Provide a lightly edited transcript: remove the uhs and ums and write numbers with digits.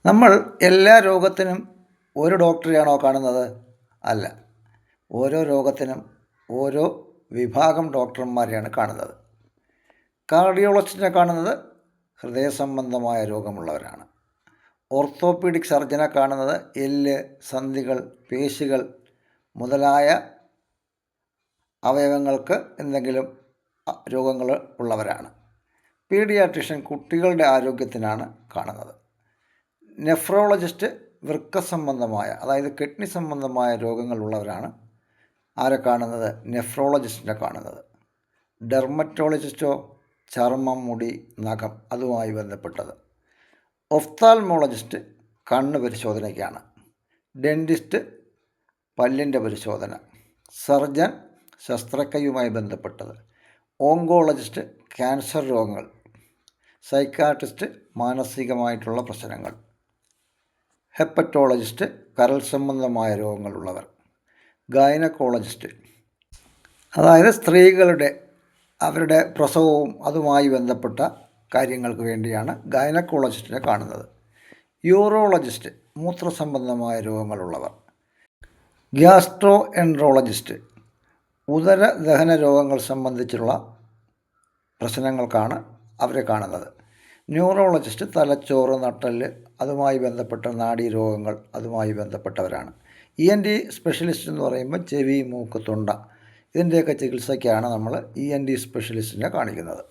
നമ്മൾ എല്ലാ രോഗത്തിനും ഒരു ഡോക്ടറെയാണോ കാണുന്നത്? അല്ല. ഓരോ രോഗത്തിനും ഓരോ വിഭാഗം ഡോക്ടർമാരെയാണ് കാണുന്നത്. കാർഡിയോളജിസ്റ്റിനെ കാണുന്നത് ഹൃദയ സംബന്ധമായ രോഗമുള്ളവരാണ്. ഓർത്തോപീഡിക് സർജനെ കാണുന്നത് എല്ല്, സന്ധികൾ, പേശികൾ മുതലായ അവയവങ്ങൾക്ക് എന്തെങ്കിലും രോഗങ്ങൾ ഉള്ളവരാണ്. പീഡിയാട്രിഷ്യൻ കുട്ടികളുടെ ആരോഗ്യത്തിനാണ് കാണുന്നത്. നെഫ്രോളജിസ്റ്റ് വൃക്ക സംബന്ധമായ, അതായത് കിഡ്നി സംബന്ധമായ രോഗങ്ങളുള്ളവരാണ് ആരെ കാണുന്നത്? നെഫ്രോളജിസ്റ്റിനെ കാണുന്നത്. ഡെർമറ്റോളജിസ്റ്റോ ചർമ്മം, മുടി, നഖം അതുമായി ബന്ധപ്പെട്ടത്. ഒഫ്താൽമോളജിസ്റ്റ് കണ്ണ് പരിശോധനയ്ക്കാണ്. ഡെൻറ്റിസ്റ്റ് പല്ലിൻ്റെ പരിശോധന. സർജൻ ശസ്ത്രക്രിയയുമായി ബന്ധപ്പെട്ടത്. ഓങ്കോളജിസ്റ്റ് ക്യാൻസർ രോഗങ്ങൾ. സൈക്കാട്രിസ്റ്റ് മാനസികമായിട്ടുള്ള പ്രശ്നങ്ങൾ. ഹെപ്പറ്റോളജിസ്റ്റ് കരൾ സംബന്ധമായ രോഗങ്ങളുള്ളവർ. ഗൈനക്കോളജിസ്റ്റ് അതായത് സ്ത്രീകളുടെ അവരുടെ പ്രസവവും അതുമായി ബന്ധപ്പെട്ട കാര്യങ്ങൾക്ക് വേണ്ടിയാണ് ഗൈനക്കോളജിസ്റ്റിനെ കാണുന്നത്. യൂറോളജിസ്റ്റ് മൂത്രസംബന്ധമായ രോഗങ്ങളുള്ളവർ. ഗ്യാസ്ട്രോ എൻട്രോളജിസ്റ്റ് ഉദര ദഹന രോഗങ്ങൾ സംബന്ധിച്ചുള്ള പ്രശ്നങ്ങൾക്കാണ് അവരെ കാണുന്നത്. ന്യൂറോളജിസ്റ്റ് തലച്ചോറ്, നട്ടെല്ല് അതുമായി ബന്ധപ്പെട്ട നാഡീരോഗങ്ങൾ അതുമായി ബന്ധപ്പെട്ടവരാണ്. ENT സ്പെഷ്യലിസ്റ്റ് എന്ന് പറയുമ്പോൾ ചെവി, മൂക്ക്, തൊണ്ട ഇതിൻ്റെയൊക്കെ ചികിത്സയ്ക്കാണ് നമ്മൾ ENT സ്പെഷ്യലിസ്റ്റിനെ കാണിക്കുന്നത്.